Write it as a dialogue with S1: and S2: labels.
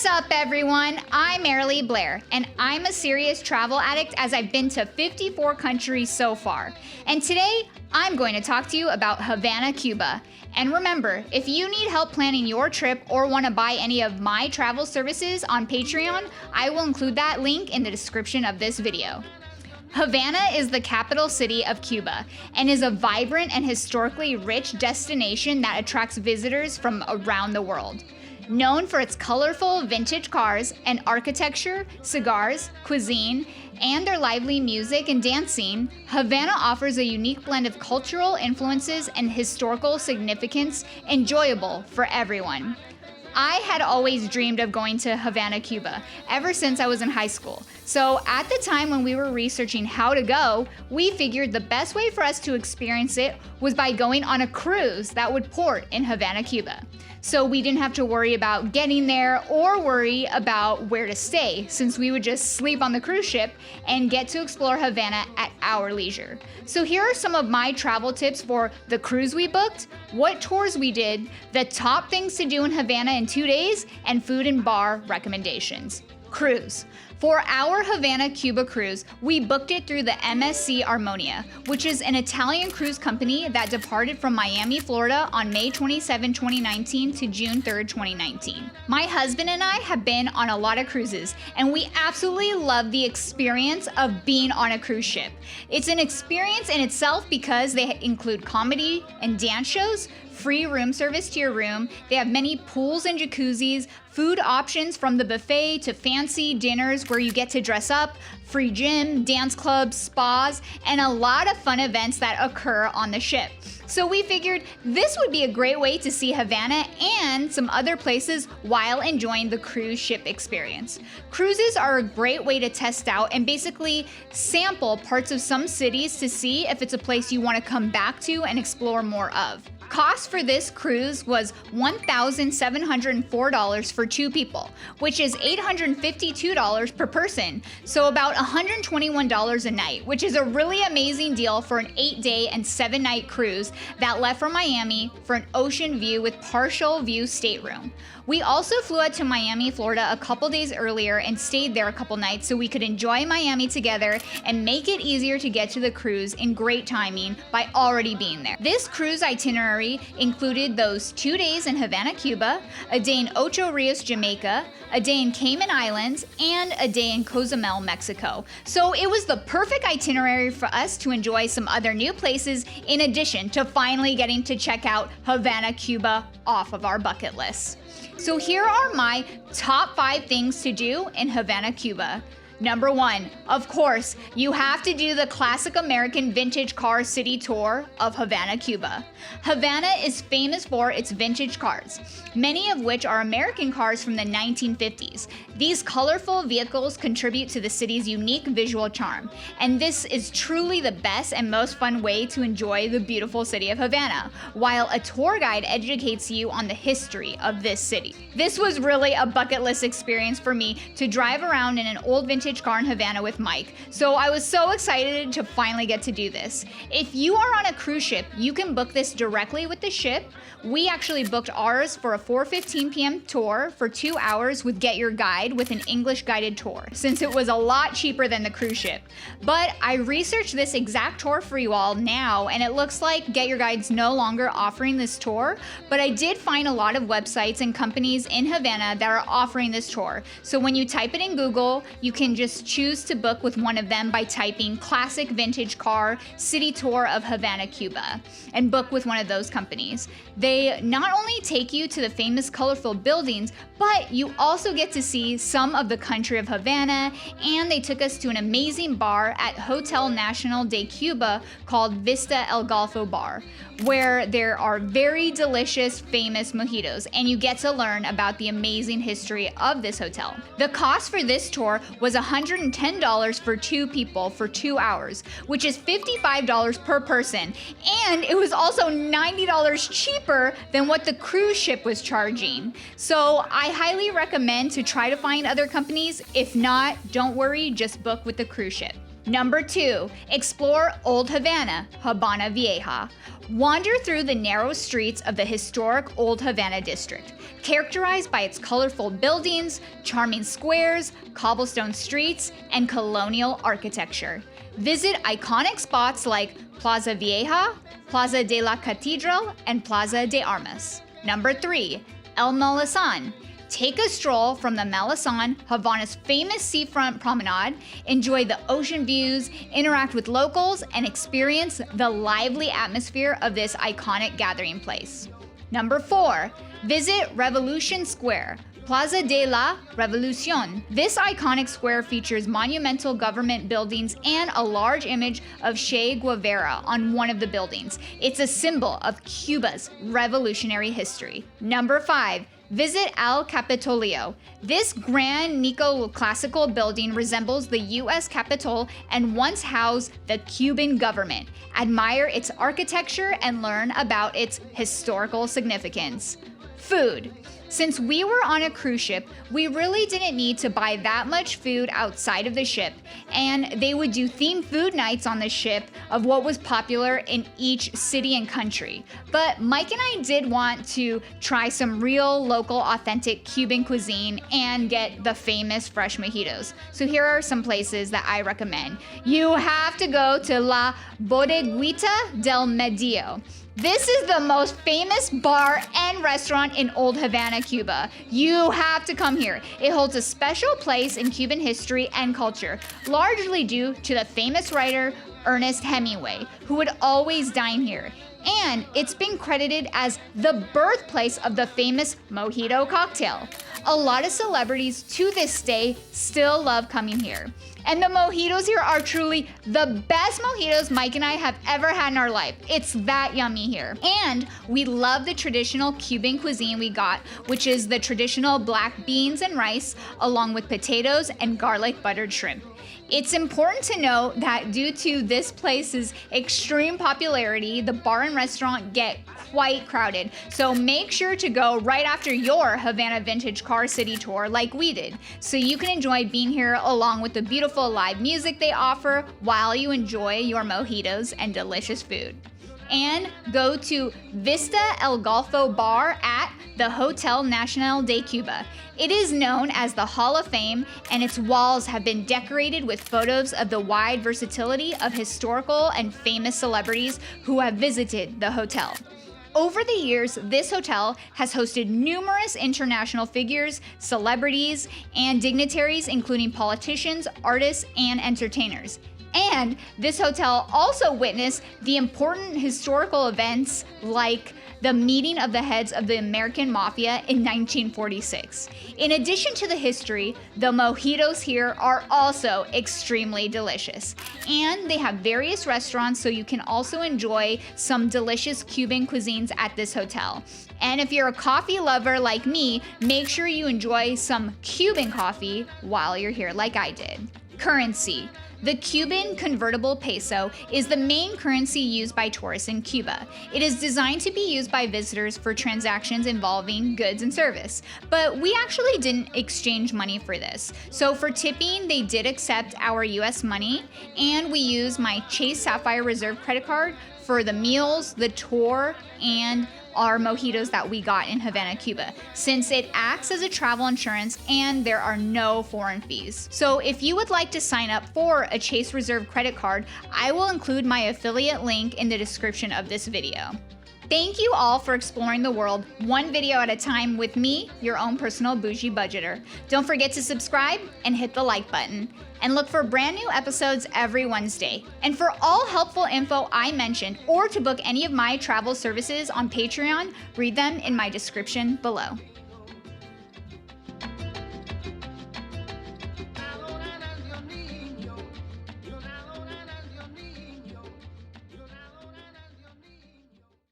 S1: What's up, everyone? I'm Marilee Blair, and I'm a serious travel addict as I've been to 54 countries so far. And today, I'm going to talk to you about Havana, Cuba. And remember, if you need help planning your trip or want to buy any of my travel services on Patreon, I will include that link in the description of this video. Havana is the capital city of Cuba and is a vibrant and historically rich destination that attracts visitors from around the world. Known for its colorful vintage cars and architecture, cigars, cuisine, and their lively music and dance scene, Havana offers a unique blend of cultural influences and historical significance enjoyable for everyone. I had always dreamed of going to Havana, Cuba, ever since I was in high school. So at the time when we were researching how to go, we figured the best way for us to experience it was by going on a cruise that would port in Havana, Cuba. So we didn't have to worry about getting there or worry about where to stay, since we would just sleep on the cruise ship and get to explore Havana at our leisure. So here are some of my travel tips for the cruise we booked, what tours we did, the top things to do in Havana in 2 days, and food and bar recommendations. Cruise. For our Havana, Cuba cruise, we booked it through the MSC ARMONIA, which is an Italian cruise company that departed from Miami, Florida on May 27, 2019 to June 3, 2019. My husband and I have been on a lot of cruises, and we absolutely love the experience of being on a cruise ship. It's an experience in itself because they include comedy and dance shows, free room service to your room. They have many pools and jacuzzis, food options from the buffet to fancy dinners where you get to dress up, free gym, dance clubs, spas, and a lot of fun events that occur on the ship. So we figured this would be a great way to see Havana and some other places while enjoying the cruise ship experience. Cruises are a great way to test out and basically sample parts of some cities to see if it's a place you want to come back to and explore more of. Cost for this cruise was $1,704 for 2 people, which is $852 per person, so about $121 a night, which is a really amazing deal for an 8-day and 7-night cruise that left from Miami for an ocean view with partial view stateroom. We also flew out to Miami, Florida a couple days earlier and stayed there a couple nights so we could enjoy Miami together and make it easier to get to the cruise in great timing by already being there. This cruise itinerary included those 2 days in Havana, Cuba, a day in Ocho Rios, Jamaica, a day in Cayman Islands, and a day in Cozumel, Mexico. So it was the perfect itinerary for us to enjoy some other new places in addition to finally getting to check out Havana, Cuba off of our bucket list. So here are my top 5 things to do in Havana, Cuba. Number 1, of course, you have to do the classic American vintage car city tour of Havana, Cuba. Havana is famous for its vintage cars, many of which are American cars from the 1950s. These colorful vehicles contribute to the city's unique visual charm, and this is truly the best and most fun way to enjoy the beautiful city of Havana, while a tour guide educates you on the history of this city. This was really a bucket list experience for me to drive around in an old vintage car in Havana with Mike, so I was so excited to finally get to do this. If you are on a cruise ship, you can book this directly with the ship. We actually booked ours for a 4:15 p.m. tour for 2 hours with Get Your Guide with an English guided tour, since it was a lot cheaper than the cruise ship. But I researched this exact tour for you all now, and it looks like Get Your Guide's no longer offering this tour, but I did find a lot of websites and companies in Havana that are offering this tour. So when you type it in Google, you can just choose to book with one of them by typing classic vintage car city tour of Havana, Cuba, and book with one of those companies. They not only take you to the famous colorful buildings, but you also get to see some of the country of Havana, and they took us to an amazing bar at Hotel Nacional de Cuba called Vista El Golfo Bar, where there are very delicious, famous mojitos, and you get to learn about the amazing history of this hotel. The cost for this tour was $110 for 2 people for 2 hours, which is $55 per person, and it was also $90 cheaper than what the cruise ship was charging. So I highly recommend to try to find other companies. If not, don't worry, just book with the cruise ship. Number 2, explore Old Havana, Habana Vieja. Wander through the narrow streets of the historic Old Havana district, characterized by its colorful buildings, charming squares, cobblestone streets, and colonial architecture. Visit iconic spots like Plaza Vieja, Plaza de la Catedral, and Plaza de Armas. Number 3, El Malazan. Take a stroll from the Malazan, Havana's famous seafront promenade, enjoy the ocean views, interact with locals, and experience the lively atmosphere of this iconic gathering place. Number 4, visit Revolution Square, Plaza de la Revolucion. This iconic square features monumental government buildings and a large image of Che Guevara on one of the buildings. It's a symbol of Cuba's revolutionary history. Number 5, visit El Capitolio. This grand neoclassical building resembles the U.S. Capitol and once housed the Cuban government. Admire its architecture and learn about its historical significance. Food. Since we were on a cruise ship, we really didn't need to buy that much food outside of the ship, and they would do themed food nights on the ship of what was popular in each city and country. But Mike and I did want to try some real local authentic Cuban cuisine and get the famous fresh mojitos. So here are some places that I recommend. You have to go to La Bodeguita del Medio. This is the most famous bar and restaurant in Old Havana, Cuba. You have to come here. It holds a special place in Cuban history and culture, largely due to the famous writer Ernest Hemingway, who would always dine here. And it's been credited as the birthplace of the famous Mojito cocktail. A lot of celebrities to this day still love coming here. And the mojitos here are truly the best mojitos Mike and I have ever had in our life. It's that yummy here. And we love the traditional Cuban cuisine we got, which is the traditional black beans and rice, along with potatoes and garlic buttered shrimp. It's important to note that due to this place's extreme popularity, the bar and restaurant get quite crowded. So make sure to go right after your Havana Vintage Car City tour like we did, so you can enjoy being here along with the beautiful live music they offer while you enjoy your mojitos and delicious food. And go to Vista El Golfo bar at the Hotel Nacional de Cuba. It is known as the Hall of Fame, and its walls have been decorated with photos of the wide versatility of historical and famous celebrities who have visited the hotel. Over the years, this hotel has hosted numerous international figures, celebrities, and dignitaries, including politicians, artists, and entertainers. And this hotel also witnessed the important historical events like the meeting of the heads of the American Mafia in 1946. In addition to the history, the mojitos here are also extremely delicious. And they have various restaurants, so you can also enjoy some delicious Cuban cuisines at this hotel. And if you're a coffee lover like me, make sure you enjoy some Cuban coffee while you're here like I did. Currency. The Cuban convertible peso is the main currency used by tourists in Cuba. It is designed to be used by visitors for transactions involving goods and service. But we actually didn't exchange money for this. So for tipping, they did accept our US money, and we used my Chase Sapphire Reserve credit card for the meals, the tour, and our mojitos that we got in Havana, Cuba, since it acts as a travel insurance and there are no foreign fees. So if you would like to sign up for a Chase Reserve credit card, I will include my affiliate link in the description of this video. Thank you all for exploring the world one video at a time with me, your own personal bougie budgeter. Don't forget to subscribe and hit the like button. And look for brand new episodes every Wednesday. And for all helpful info I mentioned, or to book any of my travel services on Patreon, read them in my description below.